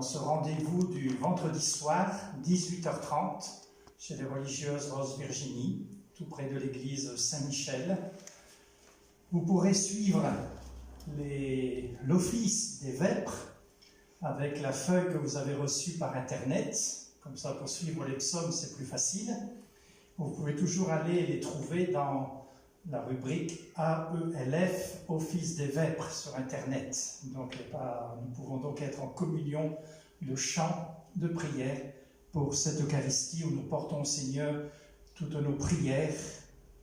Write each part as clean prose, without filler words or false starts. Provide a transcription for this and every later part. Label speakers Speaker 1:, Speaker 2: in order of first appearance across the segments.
Speaker 1: dans ce rendez-vous du vendredi soir, 18h30, chez les religieuses Rose Virginie, tout près de l'église Saint-Michel. Vous pourrez suivre l'office des vêpres avec la feuille que vous avez reçue par Internet. Comme ça, pour suivre les psaumes, c'est plus facile. Vous pouvez toujours aller les trouver dans la rubrique AELF, Office des Vêpres, sur Internet. Donc, nous pouvons donc être en communion de chant, de prière pour cette Eucharistie où nous portons au Seigneur toutes nos prières,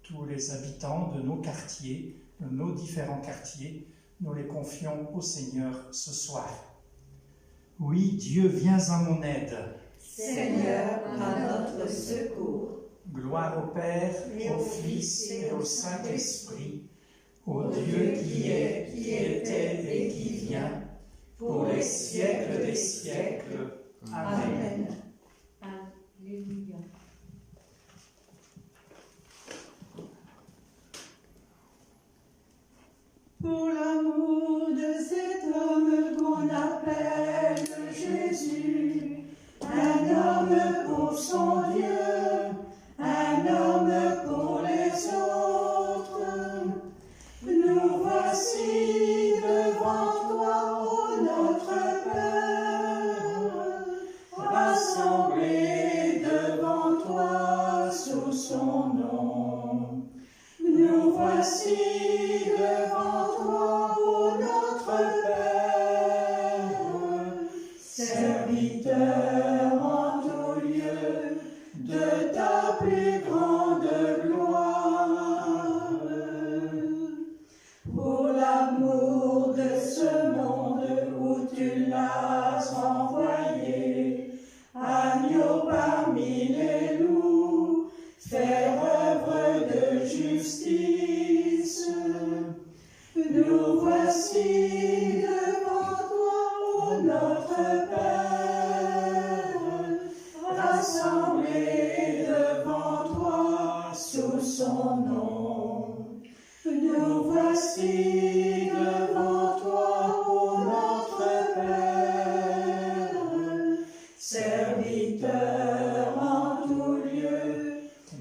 Speaker 1: tous les habitants de nos quartiers, de nos différents quartiers. Nous les confions au Seigneur ce soir. Oui, Dieu, viens à mon aide.
Speaker 2: Seigneur, à notre secours.
Speaker 1: Gloire au Père, au Fils et au Saint-Esprit, au Dieu qui est, qui était et qui vient, pour les siècles des siècles. Amen.
Speaker 2: Alléluia.
Speaker 3: Pour l'amour de cet homme qu'on appelle Jésus, un homme pour son Dieu, un homme pour les autres, nous voici devant toi, ô notre Père, rassemblés devant toi sous son nom. Nous voici devant toi, ô notre Père, serviteurs en tout lieu de ta plus grande gloire. Pour l'amour de ce monde où tu l'as envoyé, agneau parmi les loups, faire œuvre de justice. Nous voici devant toi, ô notre Père, rassemblés devant toi sous son nom. Nous voici devant toi, ô notre Père, serviteurs en tout lieu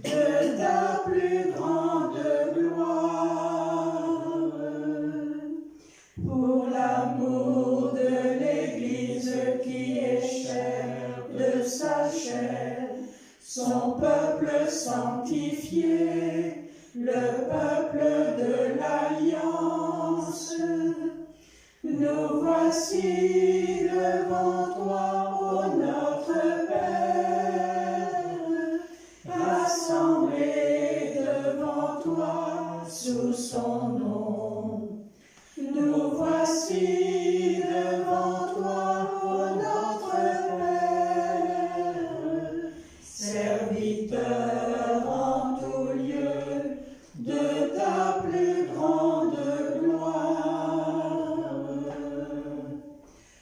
Speaker 3: de ta plus grande gloire. Pour l'amour de l'Église qui est chère de sa chair, son peuple sanctifié, le peuple de l'Alliance, nous voici devant toi, ô notre Père, rassemblés devant toi sous son nom. Nous voici devant toi, ô notre Père, serviteurs en tout lieu de ta plus grande gloire.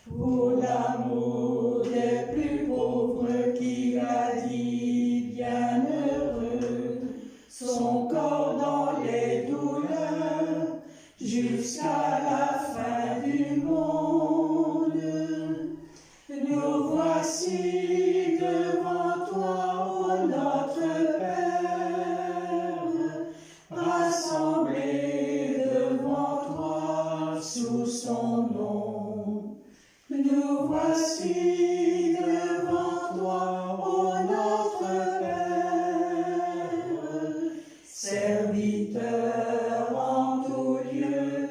Speaker 3: Pour l'amour des plus pauvres qui a dit bienheureux, son corps dans les douleurs, jusqu'à la fin du monde. Nous voici devant toi, ô notre Père, rassemblés devant toi sous son nom. Nous voici devant toi, ô notre Père, serviteurs en tout lieu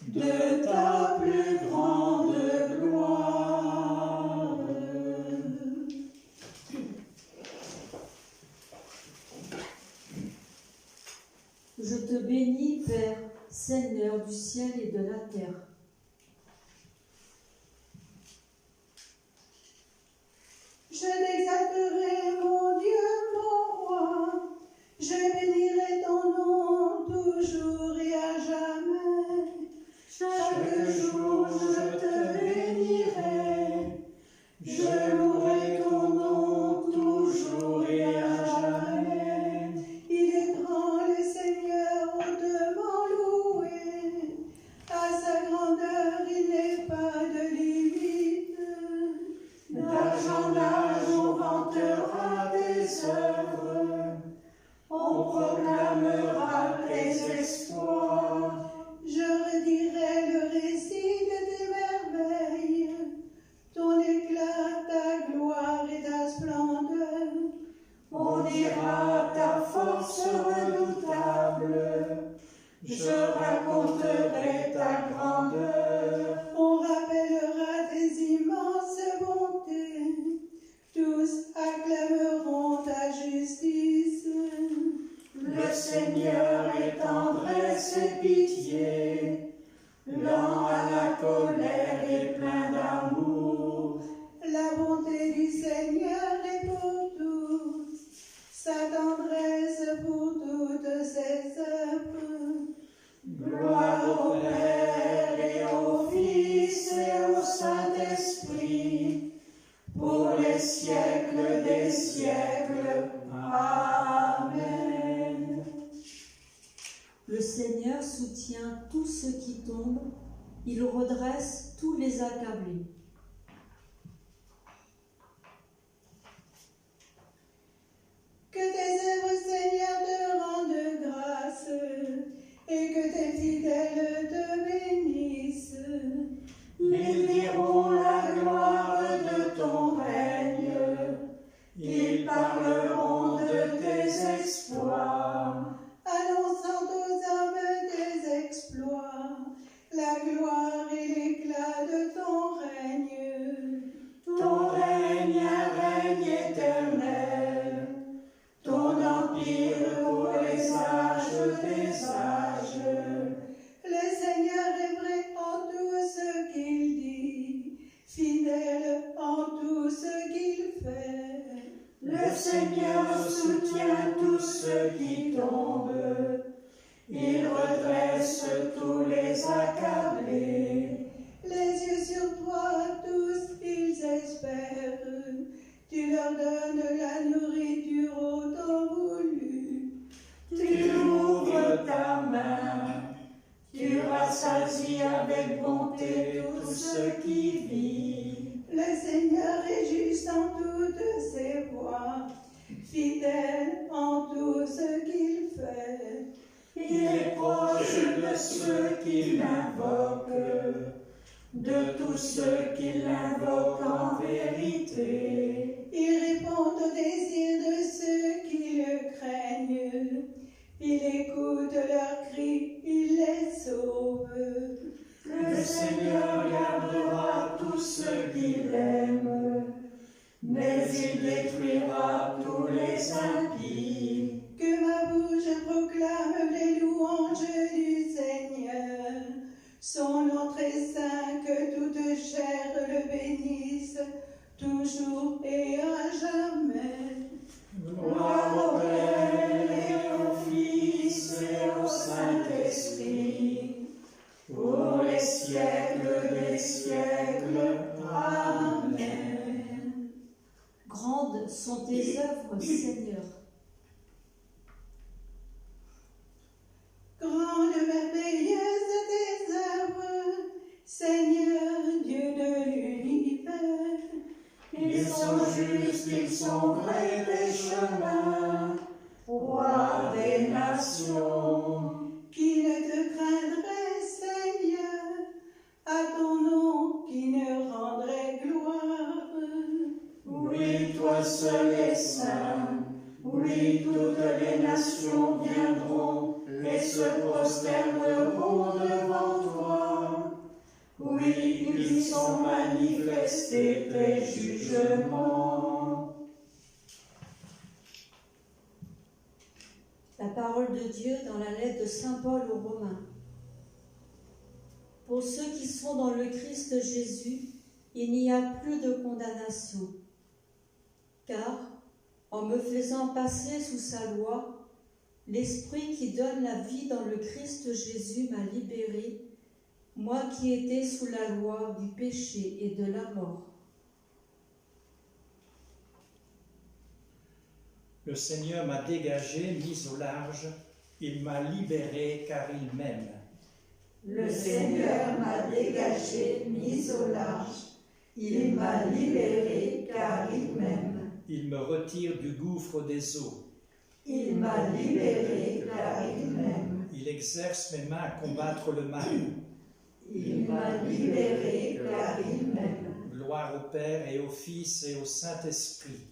Speaker 3: de ta plus grande gloire.
Speaker 2: Je te bénis, Père, Seigneur du ciel et de la terre.
Speaker 3: Je t'exalterai, mon Dieu, mon roi. Je bénirai ton nom toujours et à jamais. Chaque jour je te bénirai. Je louerai ton nom toujours et à jamais. Il est grand le Seigneur hautement loué. À sa grandeur il n'est pas de limite. proclamera tes exploits.
Speaker 4: Je redirai le récit de tes merveilles, ton éclat, ta gloire et ta splendeur.
Speaker 3: On dira ta force redoutable, je raconterai ta grandeur.
Speaker 4: On rappellera tes immenses bontés, tous acclameront ta justice.
Speaker 3: Le Seigneur est tendresse et pitié, lent à la colère et plein d'amour.
Speaker 4: La bonté du Seigneur est pour tous, sa tendresse pour toutes ses œuvres.
Speaker 3: Gloire au Père et au Fils et au Saint-Esprit, pour les siècles des siècles. Amen.
Speaker 2: Le Seigneur soutient tous ceux qui tombent, il redresse tous les accablés.
Speaker 4: Que tes œuvres, Seigneur, te rendent grâce, et que tes fidèles te bénissent.
Speaker 3: Ils diront la gloire de ton règne, ils parleront de tes exploits.
Speaker 4: Annonçant aux hommes tes exploits, la gloire et l'éclat de ton règne.
Speaker 3: Ton règne, un règne éternel, ton empire pour les âges des âges.
Speaker 4: Le Seigneur est vrai en tout ce qu'il dit, fidèle en tout ce qu'il fait.
Speaker 3: Le Seigneur soutient tous ceux qui tombent, il redresse tous les accablés.
Speaker 4: Les yeux sur toi, tous ils espèrent, tu leur donnes la nourriture au temps voulu.
Speaker 3: Tu ouvres ta main, tu rassasies avec bonté tout ce qui vit.
Speaker 4: Le Seigneur est juste en toutes ses voies, fidèle en tout ce qu'il fait.
Speaker 3: Il est proche de ceux qui l'invoquent, de tous ceux qui l'invoquent en vérité.
Speaker 4: Il répond aux désirs de ceux qui le craignent. Il écoute leurs cris, il les sauve.
Speaker 3: Le Seigneur gardera tous ceux qui l'aiment, mais il détruira tous les impies.
Speaker 4: Que ma bouche proclame les louanges du Seigneur. Son nom très saint, que toute chair le bénisse, toujours et à jamais.
Speaker 3: Gloire au Père et au Fils et au Saint-Esprit, pour les siècles des siècles. Amen.
Speaker 2: Grandes sont tes œuvres, Seigneur.
Speaker 4: Grande, merveilleuse tes œuvres, Seigneur Dieu de l'univers.
Speaker 3: Ils sont justes, ils sont vrais des chemins, roi des nations.
Speaker 4: Qui ne te craindrait, Seigneur, à ton nom qui ne rendrait gloire.
Speaker 3: Oui, toi seul es saint, oui, toutes les nations viendront et se prosterneront devant toi. Oui, ils sont manifestés tes jugements.
Speaker 2: La parole de Dieu dans la lettre de Saint Paul aux Romains. Pour ceux qui sont dans le Christ Jésus, il n'y a plus de condamnation. Car, en me faisant passer sous sa loi, l'Esprit qui donne la vie dans le Christ Jésus m'a libéré, moi qui étais sous la loi du péché et de la mort.
Speaker 1: Le Seigneur m'a dégagé, mis au large, il m'a libéré car il m'aime.
Speaker 3: Le Seigneur m'a dégagé, mis au large, il m'a libéré car il m'aime.
Speaker 1: Il me retire du gouffre des eaux.
Speaker 3: Il m'a libéré car il m'aime.
Speaker 1: Il exerce mes mains à combattre le mal.
Speaker 3: Il m'a libéré car il m'aime.
Speaker 1: Gloire au Père et au Fils et au Saint-Esprit.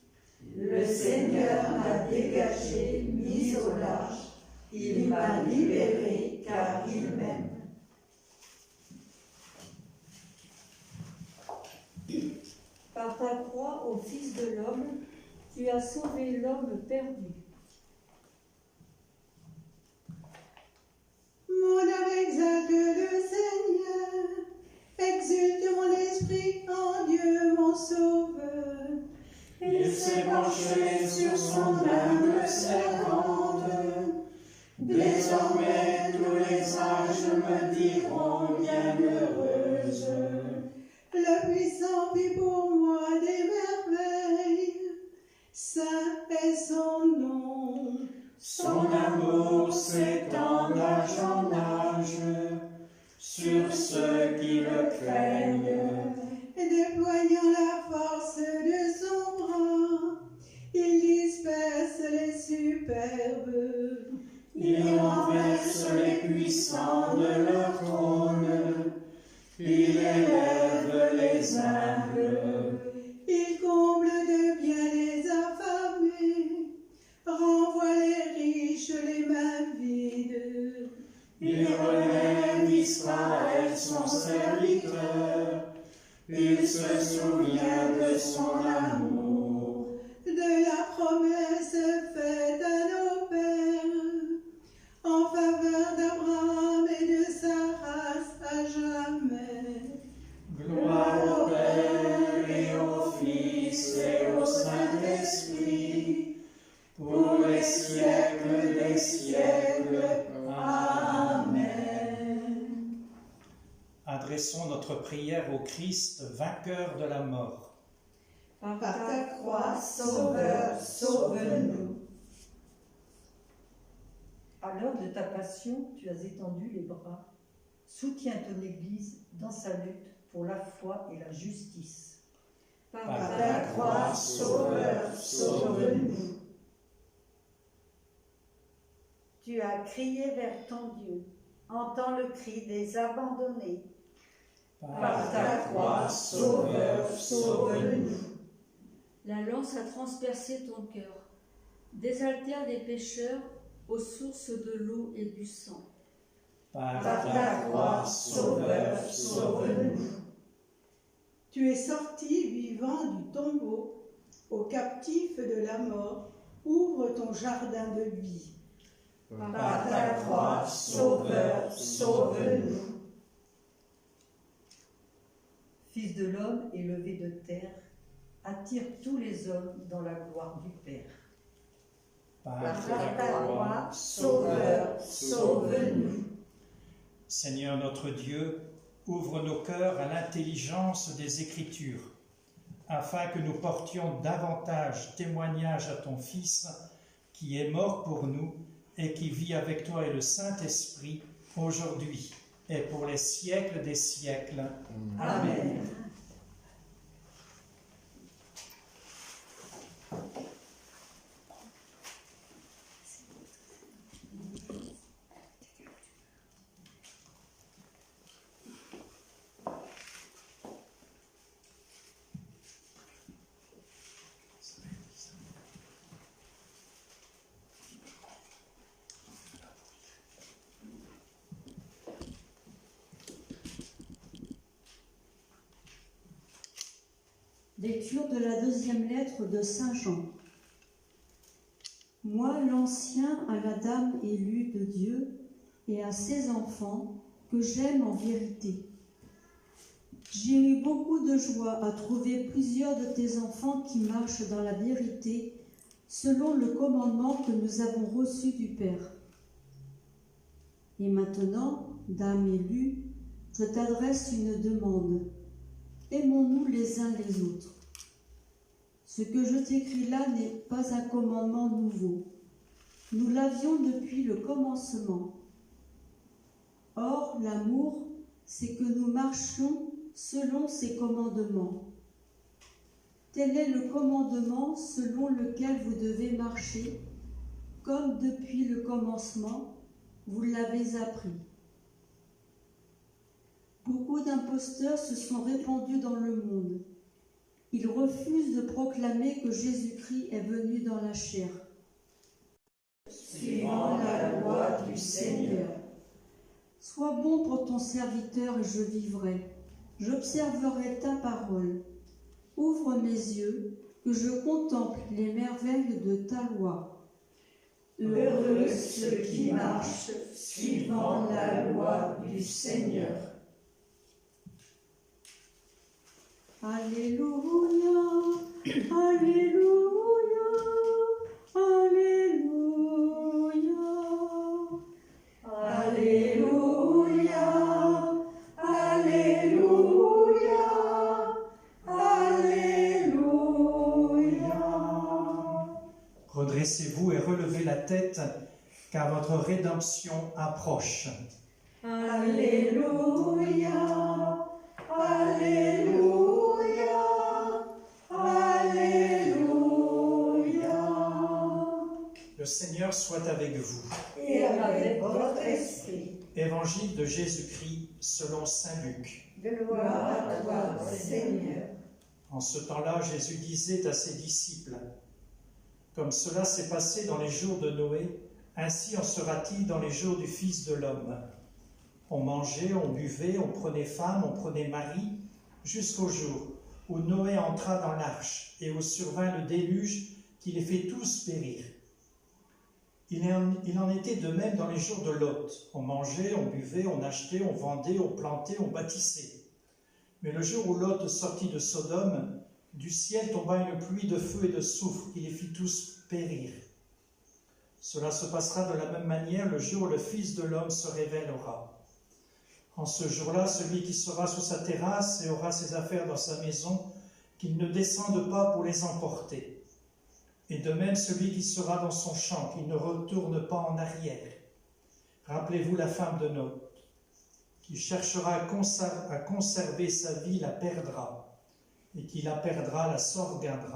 Speaker 3: Le Seigneur m'a dégagé, mis au large. Il m'a libéré car il m'aime.
Speaker 2: Par ta croix, ô Fils de l'homme, tu as sauvé l'homme perdu.
Speaker 4: Mon âme exalte le Seigneur, exulte mon esprit en Dieu mon sauveur.
Speaker 3: Il s'est penché sur son humble servante. Désormais tous les âges me diront bienheureuse.
Speaker 4: Le puissant fit pour moi des merveilles, saint est son nom.
Speaker 3: Son amour s'étend d'âge en âge sur ceux qui le craignent.
Speaker 4: Déployant la force de son bras, il disperse les superbes.
Speaker 3: Il renverse les puissants de leur trône. Il élève les humbles.
Speaker 4: Il comble de bien les affamés, renvoie les riches les mains vides.
Speaker 3: Il relève Israël son serviteur. Il se souvient de son amour.
Speaker 4: De la promesse faite à nos pères, en faveur d'Abraham et de sa race à jamais.
Speaker 3: Gloire au Père et au Fils et au Saint-Esprit, pour les siècles des siècles. Amen.
Speaker 1: Adressons notre prière au Christ, vainqueur de la mort.
Speaker 2: Par
Speaker 3: Par ta croix, Sauveur, sauve-nous.
Speaker 5: À l'heure de ta passion, tu as étendu les bras. Soutiens ton Église dans sa lutte pour la foi et la justice.
Speaker 2: Par
Speaker 3: Par ta croix, Sauveur, sauve-nous.
Speaker 6: Tu as crié vers ton Dieu, entends le cri des abandonnés.
Speaker 3: Par ta croix, Sauveur, sauve-nous.
Speaker 2: La lance a transpercé ton cœur, désaltère des pécheurs aux sources de l'eau et du sang.
Speaker 3: Par ta croix, Sauveur, sauve-nous.
Speaker 4: Tu es sorti vivant du tombeau, aux captifs de la mort, ouvre ton jardin de vie.
Speaker 3: Par ta croix, Sauveur, sauve-nous.
Speaker 5: Fils de l'homme élevé de terre, attire tous les hommes dans la gloire du Père.
Speaker 3: Par ta croix, Sauveur, sauve-nous.
Speaker 1: Seigneur notre Dieu, ouvre nos cœurs à l'intelligence des Écritures, afin que nous portions davantage témoignage à ton Fils, qui est mort pour nous et qui vit avec toi et le Saint-Esprit, aujourd'hui et pour les siècles des siècles.
Speaker 3: Amen.
Speaker 2: Lecture de la deuxième lettre de Saint Jean. Moi, l'ancien, à la dame élue de Dieu et à ses enfants, que j'aime en vérité. J'ai eu beaucoup de joie à trouver plusieurs de tes enfants qui marchent dans la vérité, selon le commandement que nous avons reçu du Père. Et maintenant, dame élue, je t'adresse une demande. Aimons-nous les uns les autres. Ce que je t'écris là n'est pas un commandement nouveau. Nous l'avions depuis le commencement. Or, l'amour, c'est que nous marchions selon ses commandements. Tel est le commandement selon lequel vous devez marcher, comme depuis le commencement, vous l'avez appris. Beaucoup d'imposteurs se sont répandus dans le monde. Ils refusent de proclamer que Jésus-Christ est venu dans la chair.
Speaker 3: Suivant la loi du Seigneur.
Speaker 2: Sois bon pour ton serviteur et je vivrai. J'observerai ta parole. Ouvre mes yeux, que je contemple les merveilles de ta loi.
Speaker 3: Heureux ceux qui marchent suivant la loi du Seigneur.
Speaker 2: Alléluia, Alléluia, Alléluia.
Speaker 3: Alléluia, Alléluia, Alléluia.
Speaker 1: Redressez-vous et relevez la tête, car votre rédemption approche.
Speaker 3: Alléluia, Alléluia, Alléluia.
Speaker 1: Le Seigneur soit avec vous.
Speaker 3: Et avec votre esprit.
Speaker 1: Évangile de Jésus-Christ selon saint Luc.
Speaker 3: Gloire à toi, Seigneur.
Speaker 1: En ce temps-là, Jésus disait à ses disciples, « Comme cela s'est passé dans les jours de Noé, ainsi en sera-t-il dans les jours du Fils de l'homme. On mangeait, on buvait, on prenait femme, on prenait mari, jusqu'au jour où Noé entra dans l'arche et où survint le déluge qui les fait tous périr. Il en était de même dans les jours de Lot. On mangeait, on buvait, on achetait, on vendait, on plantait, on bâtissait. Mais le jour où Lot sortit de Sodome, du ciel tomba une pluie de feu et de soufre qui les fit tous périr. Cela se passera de la même manière le jour où le Fils de l'homme se révélera. En ce jour-là, celui qui sera sous sa terrasse et aura ses affaires dans sa maison, qu'il ne descende pas pour les emporter. Et de même celui qui sera dans son champ, qu'il ne retourne pas en arrière. Rappelez-vous la femme de Lot, qui cherchera à conserver sa vie, la perdra, et qui la perdra, la sauvegarde.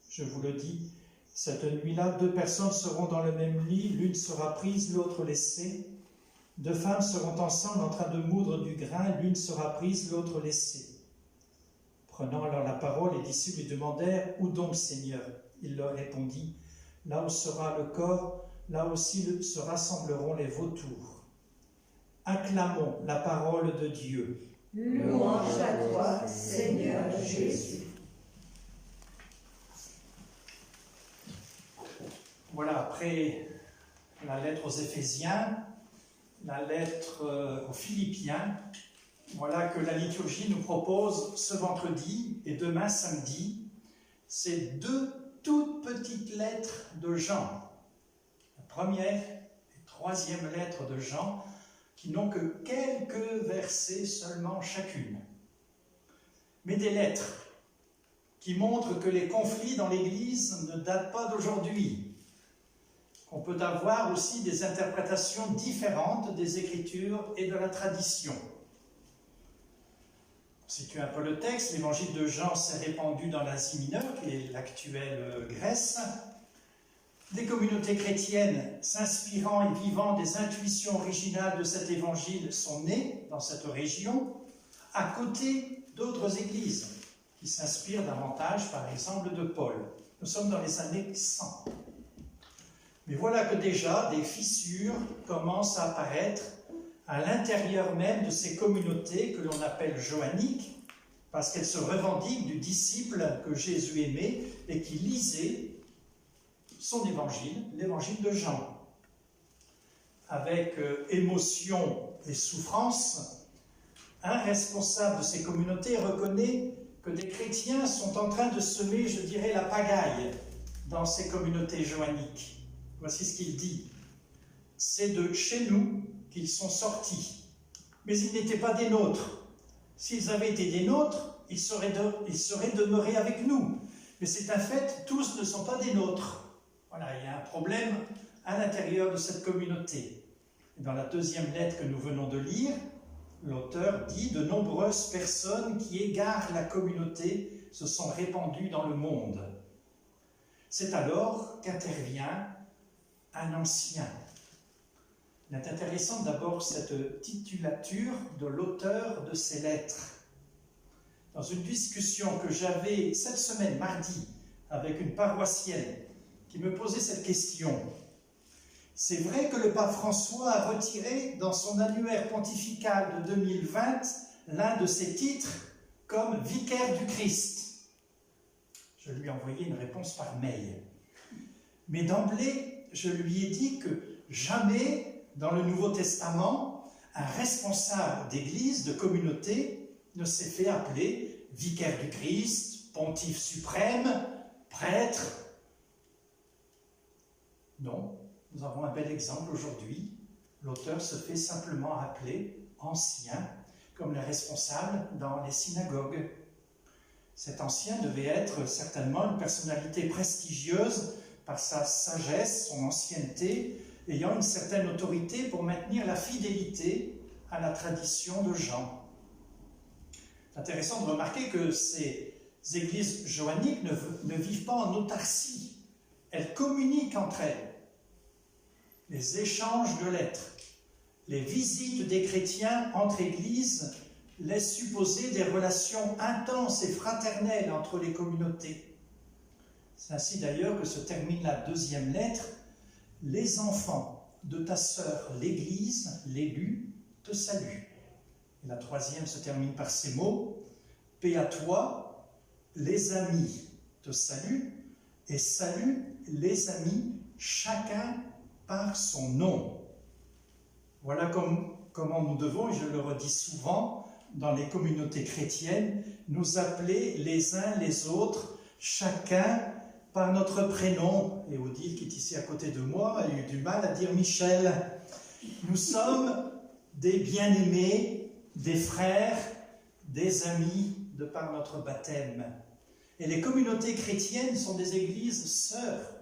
Speaker 1: Je vous le dis, cette nuit-là, 2 personnes seront dans le même lit, l'une sera prise, l'autre laissée. 2 femmes seront ensemble en train de moudre du grain, l'une sera prise, l'autre laissée. Prenant alors la parole, les disciples lui demandèrent « Où donc, Seigneur ?» Il leur répondit « Là où sera le corps, là aussi se rassembleront les vautours. » Acclamons la parole de Dieu.
Speaker 3: Louange à toi, Seigneur Jésus.
Speaker 1: Voilà, après la lettre aux Éphésiens, la lettre aux Philippiens, voilà que la liturgie nous propose ce vendredi et demain samedi, ces 2 toutes petites lettres de Jean. La première et 3e lettre de Jean, qui n'ont que quelques versets seulement chacune. Mais des lettres qui montrent que les conflits dans l'Église ne datent pas d'aujourd'hui, qu'on peut avoir aussi des interprétations différentes des Écritures et de la tradition. Pour situer un peu le texte, l'évangile de Jean s'est répandu dans l'Asie mineure, qui est l'actuelle Grèce. Des communautés chrétiennes s'inspirant et vivant des intuitions originales de cet évangile sont nées dans cette région, à côté d'autres églises qui s'inspirent davantage, par exemple, de Paul. Nous sommes dans les années 100. Mais voilà que déjà des fissures commencent à apparaître à l'intérieur même de ces communautés que l'on appelle joanniques, parce qu'elles se revendiquent du disciple que Jésus aimait et qui lisait son évangile, l'évangile de Jean. Avec émotion et souffrance, un responsable de ces communautés reconnaît que des chrétiens sont en train de semer, je dirais, la pagaille dans ces communautés joanniques. Voici ce qu'il dit. C'est de chez nous qu'ils sont sortis, mais ils n'étaient pas des nôtres. S'ils avaient été des nôtres, ils seraient demeurés avec nous. Mais c'est un fait, tous ne sont pas des nôtres. Voilà, il y a un problème à l'intérieur de cette communauté. Et dans la 2e lettre que nous venons de lire, l'auteur dit « De nombreuses personnes qui égarent la communauté se sont répandues dans le monde. » C'est alors qu'intervient un ancien. Il est intéressant d'abord cette titulature de l'auteur de ces lettres. Dans une discussion que j'avais cette semaine, mardi, avec une paroissienne qui me posait cette question. C'est vrai que le pape François a retiré dans son annuaire pontifical de 2020 l'un de ses titres comme vicaire du Christ. Je lui ai envoyé une réponse par mail. Mais d'emblée, je lui ai dit que jamais dans le Nouveau Testament, un responsable d'église, de communauté, ne s'est fait appeler vicaire du Christ, pontife suprême, prêtre. Non, nous avons un bel exemple aujourd'hui. L'auteur se fait simplement appeler ancien, comme les responsables dans les synagogues. Cet ancien devait être certainement une personnalité prestigieuse par sa sagesse, son ancienneté, ayant une certaine autorité pour maintenir la fidélité à la tradition de Jean. C'est intéressant de remarquer que ces églises joanniques ne vivent pas en autarcie. Elles communiquent entre elles. Les échanges de lettres, les visites des chrétiens entre églises laissent supposer des relations intenses et fraternelles entre les communautés. C'est ainsi d'ailleurs que se termine la deuxième lettre. Les enfants de ta sœur l'Église, l'élu, te saluent. Et la troisième se termine par ces mots. Paix à toi, les amis te saluent et saluent les amis, chacun par son nom. Voilà comment nous devons, et je le redis souvent, dans les communautés chrétiennes, nous appeler les uns les autres, chacun par notre prénom. Et Odile, qui est ici à côté de moi, a eu du mal à dire Michel. Nous sommes des bien-aimés, des frères, des amis, de par notre baptême. Et les communautés chrétiennes sont des églises sœurs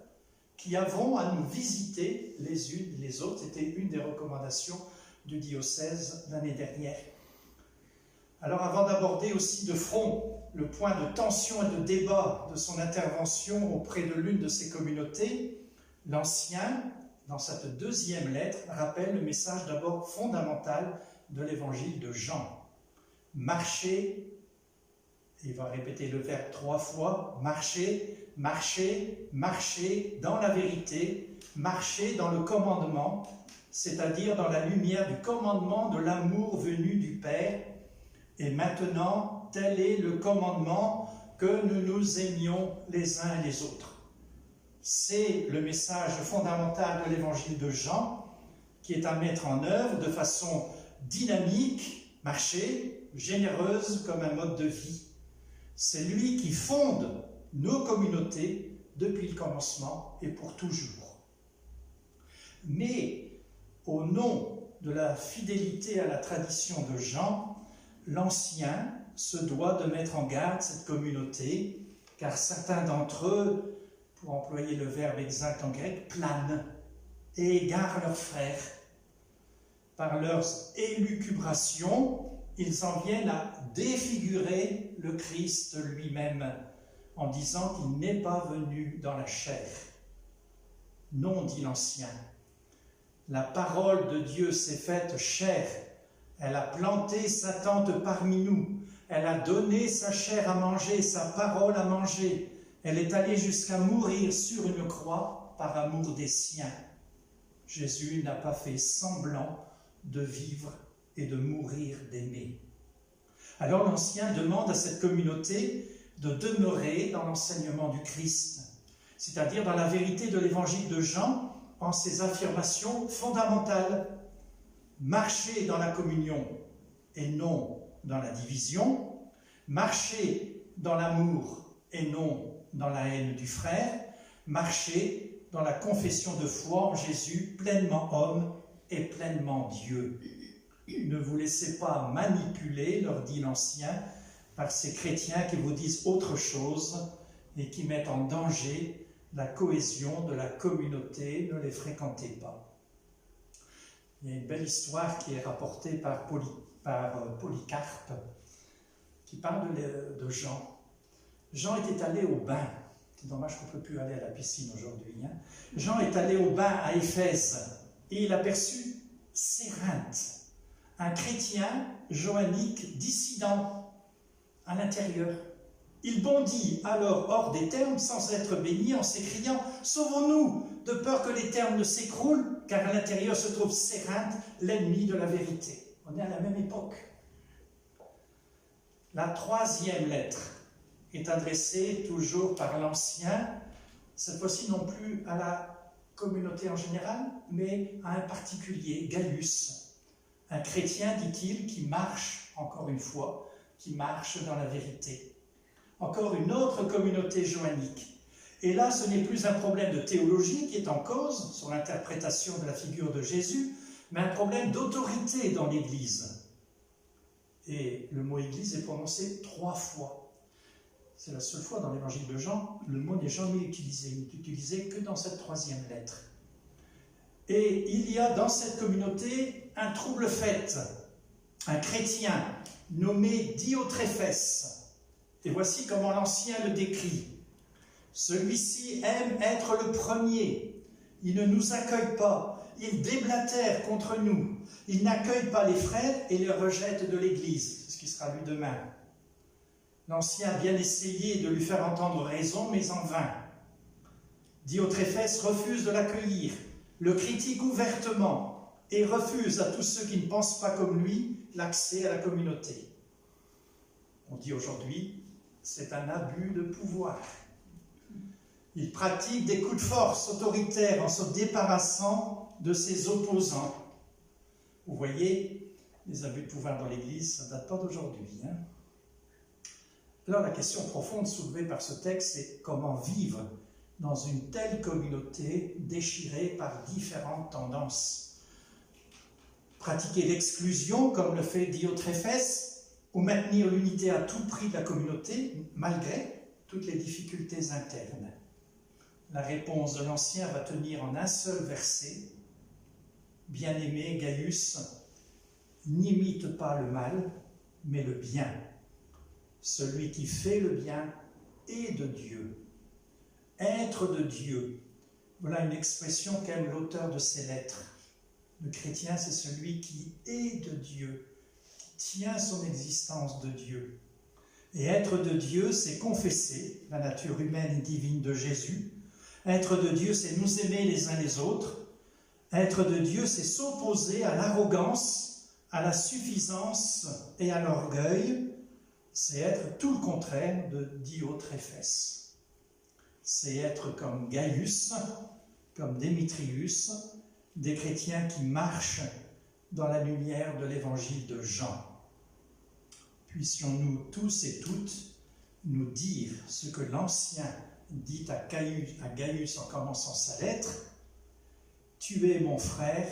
Speaker 1: qui avons à nous visiter les unes les autres. C'était une des recommandations du diocèse l'année dernière. Alors avant d'aborder aussi de front le point de tension et de débat de son intervention auprès de l'une de ces communautés, l'Ancien, dans cette deuxième lettre, rappelle le message d'abord fondamental de l'évangile de Jean. Marchez, il va répéter le verbe 3 fois, marchez, marchez, marchez dans la vérité, marchez dans le commandement, c'est-à-dire dans la lumière du commandement de l'amour venu du Père. Et maintenant, tel est le commandement, que nous nous aimions les uns les autres. C'est le message fondamental de l'évangile de Jean, qui est à mettre en œuvre de façon dynamique, marcher, généreuse comme un mode de vie. C'est lui qui fonde nos communautés depuis le commencement et pour toujours. Mais au nom de la fidélité à la tradition de Jean, l'Ancien se doit de mettre en garde cette communauté, car certains d'entre eux, pour employer le verbe exact en grec, planent et égarent leurs frères. Par leurs élucubrations, ils en viennent à défigurer le Christ lui-même, en disant qu'il n'est pas venu dans la chair. Non, dit l'Ancien, la parole de Dieu s'est faite chair. Elle a planté sa tente parmi nous. Elle a donné sa chair à manger, sa parole à manger. Elle est allée jusqu'à mourir sur une croix par amour des siens. Jésus n'a pas fait semblant de vivre et de mourir d'aimer. Alors l'Ancien demande à cette communauté de demeurer dans l'enseignement du Christ, c'est-à-dire dans la vérité de l'évangile de Jean, en ses affirmations fondamentales. Marcher dans la communion et non dans la division, marcher dans l'amour et non dans la haine du frère, marcher dans la confession de foi en Jésus, pleinement homme et pleinement Dieu. Ne vous laissez pas manipuler, leur dit l'Ancien, par ces chrétiens qui vous disent autre chose et qui mettent en danger la cohésion de la communauté. Ne les fréquentez pas. Il y a une belle histoire qui est rapportée par Polycarpe, qui parle de Jean. Jean était allé au bain C'est dommage qu'on ne peut plus aller à la piscine aujourd'hui. Hein. Jean est allé au bain à Éphèse et il aperçut Cérinthe, un chrétien joannique dissident à l'intérieur. Il bondit alors hors des thermes sans être béni en s'écriant « Sauvons-nous, de peur que les thermes ne s'écroulent, car à l'intérieur se trouve Cérinthe, l'ennemi de la vérité. » On est à la même époque. La troisième lettre est adressée toujours par l'Ancien, cette fois-ci non plus à la communauté en général, mais à un particulier, Gaius, un chrétien, dit-il, qui marche, encore une fois, qui marche dans la vérité. Encore une autre communauté joannique. Et là, ce n'est plus un problème de théologie qui est en cause sur l'interprétation de la figure de Jésus, mais un problème d'autorité dans l'Église. Et le mot « Église » est prononcé 3 fois. C'est la seule fois dans l'évangile de Jean, le mot n'est jamais utilisé. Il n'est utilisé que dans cette troisième lettre. Et il y a dans cette communauté un trouble fait, un chrétien nommé Diotréphès. Et voici comment l'Ancien le décrit. Celui-ci aime être le premier. Il ne nous accueille pas. Il déblatère contre nous. Il n'accueille pas les frères et les rejette de l'Église. C'est ce qui sera lu demain. L'Ancien a bien essayé de lui faire entendre raison, mais en vain. Diotréphès refuse de l'accueillir, le critique ouvertement et refuse à tous ceux qui ne pensent pas comme lui l'accès à la communauté. On dit aujourd'hui, c'est un abus de pouvoir. Il pratique des coups de force autoritaires en se débarrassant de ses opposants. Vous voyez, les abus de pouvoir dans l'Église, ça ne date pas d'aujourd'hui. Hein. Alors la question profonde soulevée par ce texte, c'est comment vivre dans une telle communauté déchirée par différentes tendances. Pratiquer l'exclusion, comme le fait Diotréphès, ou maintenir l'unité à tout prix de la communauté, malgré toutes les difficultés internes. La réponse de l'Ancien va tenir en un seul verset. Bien-aimé Gaius, n'imite pas le mal, mais le bien. Celui qui fait le bien est de Dieu. Être de Dieu, voilà une expression qu'aime l'auteur de ces lettres. Le chrétien, c'est celui qui est de Dieu, qui tient son existence de Dieu. Et être de Dieu, c'est confesser la nature humaine et divine de Jésus. Être de Dieu, c'est nous aimer les uns les autres. Être de Dieu, c'est s'opposer à l'arrogance, à la suffisance et à l'orgueil. C'est être tout le contraire de Diotréphès. C'est être comme Gaius, comme Démétrius, des chrétiens qui marchent dans la lumière de l'évangile de Jean. Puissions-nous tous et toutes nous dire ce que l'Ancien dit à Gaius en commençant sa lettre. « Tu es mon frère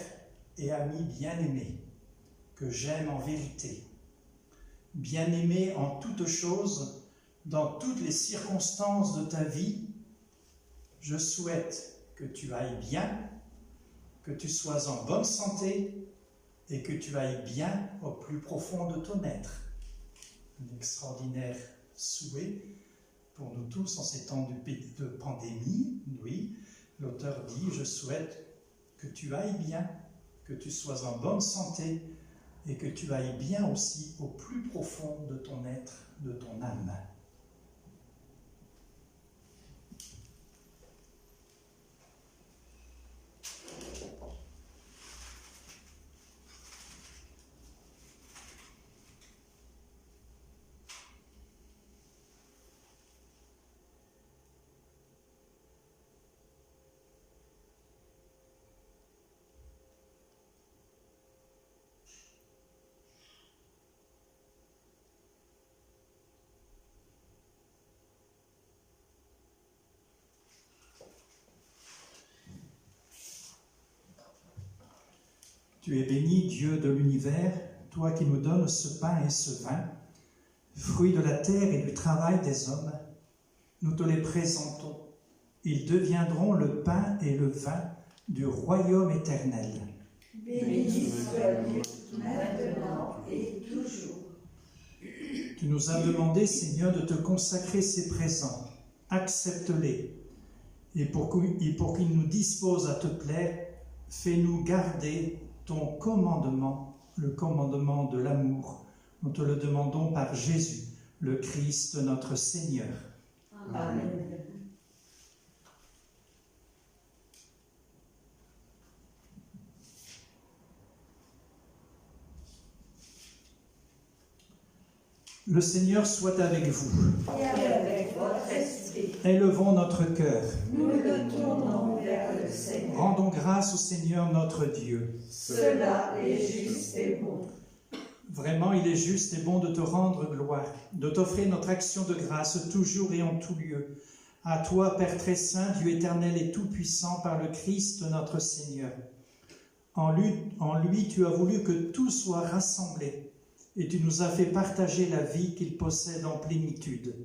Speaker 1: et ami bien-aimé, que j'aime en vérité. Bien-aimé en toutes choses, dans toutes les circonstances de ta vie, je souhaite que tu ailles bien, que tu sois en bonne santé et que tu ailles bien au plus profond de ton être. » Un extraordinaire souhait pour nous tous en ces temps de pandémie. Oui, l'auteur dit « Je souhaite que tu ailles bien, que tu sois en bonne santé et que tu ailles bien aussi au plus profond de ton être, de ton âme. » Tu es béni, Dieu de l'univers, toi qui nous donnes ce pain et ce vin, fruits de la terre et du travail des hommes. Nous te les présentons. Ils deviendront le pain et le vin du royaume éternel.
Speaker 3: Béni soit Dieu, maintenant et toujours.
Speaker 1: Tu nous as demandé, Seigneur, de te consacrer ces présents accepte-les. Et pour qu'ils nous disposent à te plaire, fais-nous garder ton commandement, le commandement de l'amour. Nous te le demandons par Jésus, le Christ notre Seigneur.
Speaker 6: Amen.
Speaker 1: Le Seigneur soit avec vous.
Speaker 6: Et avec votre esprit,
Speaker 1: Élevons notre cœur.
Speaker 6: nous le tournons vers le Seigneur.
Speaker 1: Rendons grâce au Seigneur notre Dieu.
Speaker 6: Cela est juste et bon.
Speaker 1: Vraiment, il est juste et bon de te rendre gloire, de t'offrir notre action de grâce toujours et en tout lieu. À toi, Père très saint, Dieu éternel et tout-puissant, par le Christ notre Seigneur. En lui, tu as voulu que tout soit rassemblé, et tu nous as fait partager la vie qu'il possède en plénitude.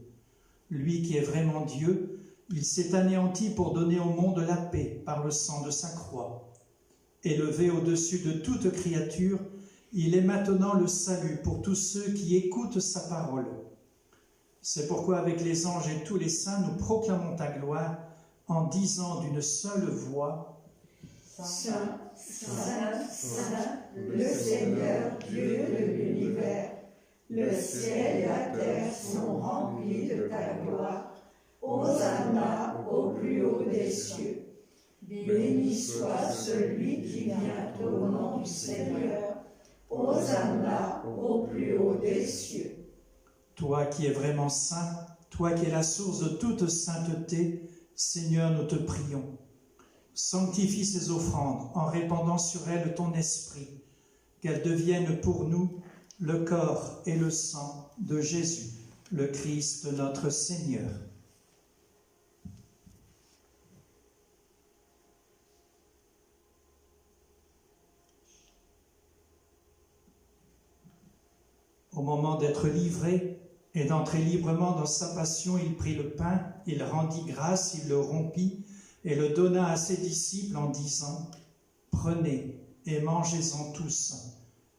Speaker 1: Lui qui est vraiment Dieu, il s'est anéanti pour donner au monde la paix par le sang de sa croix. Élevé au-dessus de toute créature, il est maintenant le salut pour tous ceux qui écoutent sa parole. C'est pourquoi avec les anges et tous les saints, nous proclamons ta gloire en disant d'une seule voix:
Speaker 6: Saint, Saint, Saint, le Seigneur Dieu de l'univers, le ciel et la terre sont remplis de ta gloire. Hosanna au plus haut des cieux. Béni soit celui qui vient au nom du Seigneur. Hosanna au plus haut des cieux.
Speaker 1: Toi qui es vraiment saint, toi qui es la source de toute sainteté, Seigneur, nous te prions. Sanctifie ces offrandes en répandant sur elles ton esprit, qu'elles deviennent pour nous le corps et le sang de Jésus, le Christ notre Seigneur. Au moment d'être livré et d'entrer librement dans sa passion, il prit le pain, il rendit grâce, il le rompit et le donna à ses disciples en disant: « Prenez et mangez-en tous.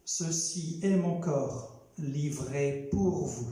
Speaker 1: Ceci est mon corps, livré pour vous. »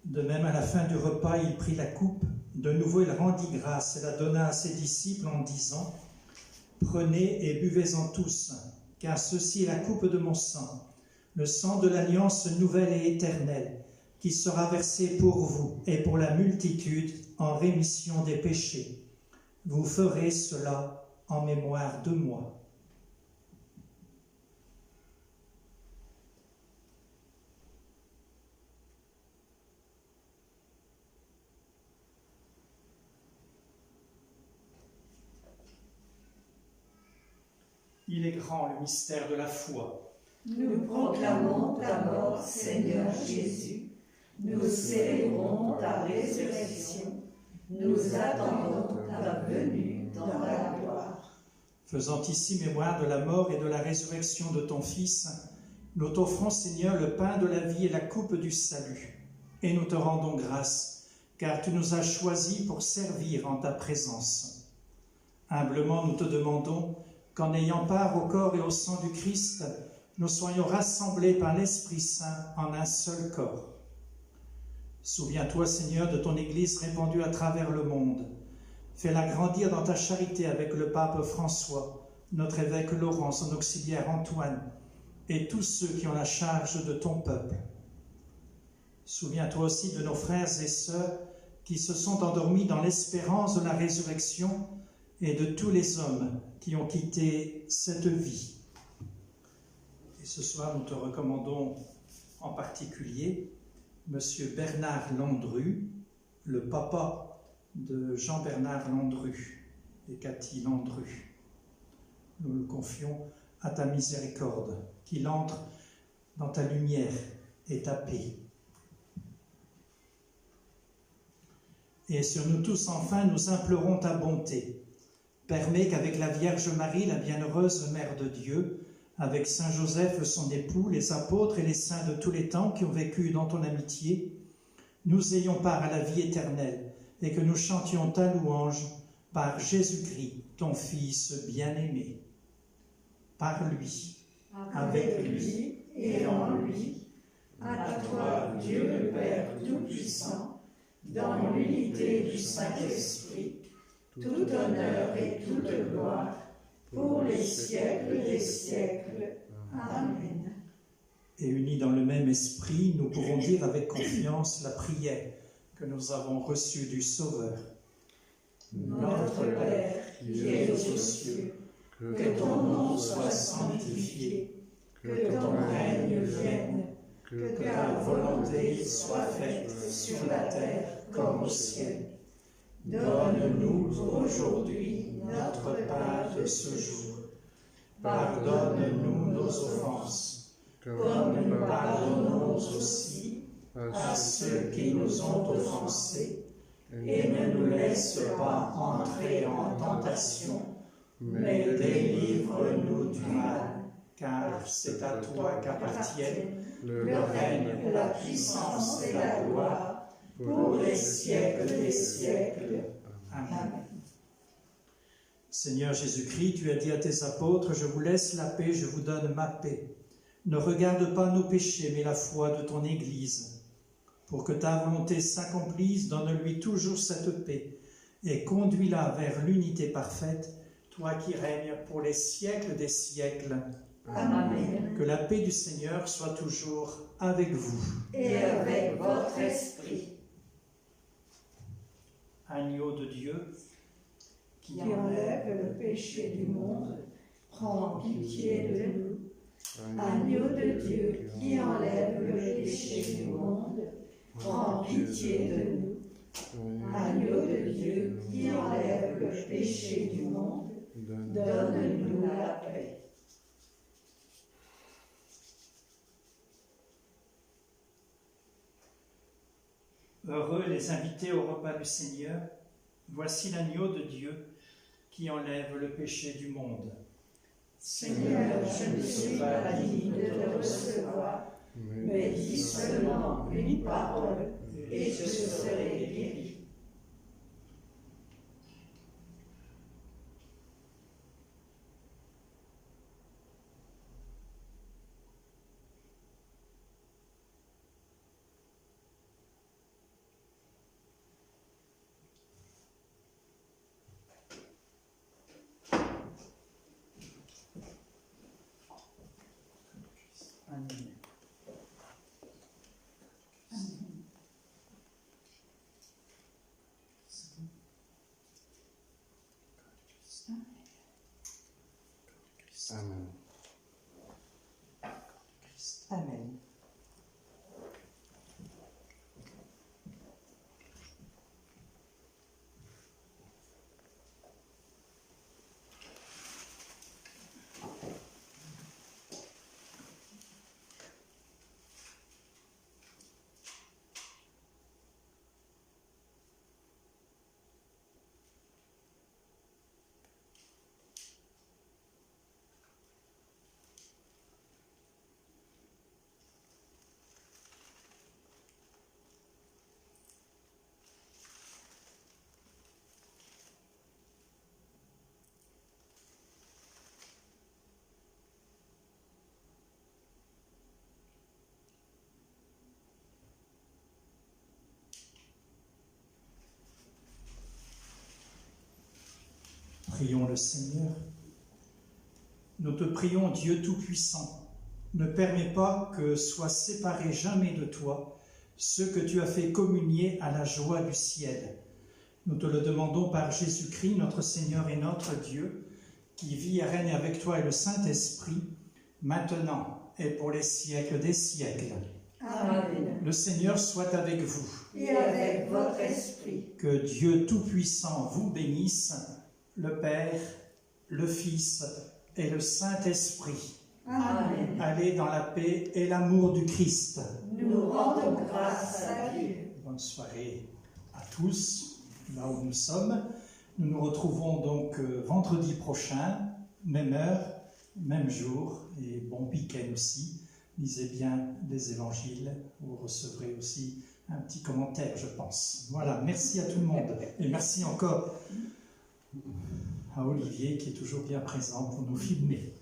Speaker 1: De même, à la fin du repas, il prit la coupe. De nouveau, il rendit grâce et la donna à ses disciples en disant: « Prenez et buvez-en tous, car ceci est la coupe de mon sang, le sang de l'alliance nouvelle et éternelle, qui sera versé pour vous et pour la multitude en rémission des péchés. Vous ferez cela en mémoire de moi. » Il est grand le mystère de la foi.
Speaker 6: Nous proclamons ta mort, Seigneur Jésus. Nous célébrons ta résurrection. Nous attendons ta venue dans la gloire.
Speaker 1: Faisant ici mémoire de la mort et de la résurrection de ton Fils, nous t'offrons, Seigneur, le pain de la vie et la coupe du salut. Et nous te rendons grâce, car tu nous as choisis pour servir en ta présence. Humblement, nous te demandons qu'en ayant part au corps et au sang du Christ, nous soyons rassemblés par l'Esprit Saint en un seul corps. Souviens-toi, Seigneur, de ton Église répandue à travers le monde. Fais-la grandir dans ta charité avec le pape François, notre évêque Laurent, son auxiliaire Antoine, et tous ceux qui ont la charge de ton peuple. Souviens-toi aussi de nos frères et sœurs qui se sont endormis dans l'espérance de la résurrection et de tous les hommes qui ont quitté cette vie. Et ce soir, nous te recommandons en particulier M. Bernard Landru, le papa de Jean-Bernard Landru et Cathy Landru. Nous le confions à ta miséricorde, qu'il entre dans ta lumière et ta paix. Et sur nous tous, enfin, nous implorons ta bonté. Permets qu'avec la Vierge Marie, la bienheureuse Mère de Dieu, avec Saint Joseph, son époux, les apôtres et les saints de tous les temps qui ont vécu dans ton amitié, nous ayons part à la vie éternelle et que nous chantions ta louange par Jésus-Christ, ton Fils bien-aimé. Par lui, avec lui
Speaker 6: et en lui, à toi, Dieu le Père Tout-Puissant, dans l'unité du Saint-Esprit, tout honneur et toute gloire, pour les siècles des siècles. Amen.
Speaker 1: Et unis dans le même esprit, nous pouvons dire avec confiance la prière que nous avons reçue du Sauveur.
Speaker 6: Notre Père, qui es aux cieux, que ton nom soit sanctifié, que ton règne vienne, que ta volonté soit faite sur la terre comme au ciel. Donne-nous aujourd'hui notre pain de ce jour. Pardonne-nous nos offenses, comme nous pardonnons aussi à ceux qui nous ont offensés. Et ne nous laisse pas entrer en tentation, mais délivre-nous du mal.
Speaker 1: Car c'est à toi qu'appartiennent
Speaker 6: le règne, la puissance et la gloire, pour les siècles des siècles.
Speaker 1: Amen. Seigneur Jésus-Christ, tu as dit à tes apôtres, je vous laisse la paix, je vous donne ma paix. Ne regarde pas nos péchés, mais la foi de ton Église. Pour que ta volonté s'accomplisse, donne-lui toujours cette paix et conduis-la vers l'unité parfaite, toi qui règnes pour les siècles des siècles.
Speaker 6: Amen.
Speaker 1: Que la paix du Seigneur soit toujours avec vous.
Speaker 6: Et avec votre esprit.
Speaker 1: Agneau de Dieu,
Speaker 6: Qui enlève le péché du monde, prends pitié de nous. Agneau de Dieu, qui enlève le péché du monde, prends pitié de nous. Agneau de Dieu, qui enlève le péché du monde, donne-nous la paix.
Speaker 1: heureux les invités au repas du Seigneur, voici l'agneau de Dieu qui enlève le péché du monde.
Speaker 6: Seigneur, je ne suis pas digne de te recevoir, mais dis seulement une parole et je serai guéri.
Speaker 1: Amen.
Speaker 7: Amen.
Speaker 5: Amen.
Speaker 1: Prions le Seigneur. Nous te prions, Dieu Tout-Puissant, ne permets pas que soient séparés jamais de toi ceux que tu as fait communier à la joie du ciel. Nous te le demandons par Jésus-Christ, notre Seigneur et notre Dieu, qui vit et règne avec toi et le Saint-Esprit, maintenant et pour les siècles des siècles.
Speaker 6: Amen.
Speaker 1: Le Seigneur soit avec vous.
Speaker 6: Et avec votre esprit.
Speaker 1: Que Dieu Tout-Puissant vous bénisse, le Père, le Fils et le Saint-Esprit.
Speaker 6: Amen.
Speaker 1: Allez dans la paix et l'amour du Christ.
Speaker 6: Nous rendons grâce à Dieu.
Speaker 1: Bonne soirée à tous, là où nous sommes. Nous nous retrouvons donc vendredi prochain, même heure, même jour, et bon week-end aussi. Lisez bien les évangiles, vous recevrez aussi un petit commentaire, je pense. Voilà, merci à tout le monde. Et merci encore à Olivier qui est toujours bien présent pour nous filmer.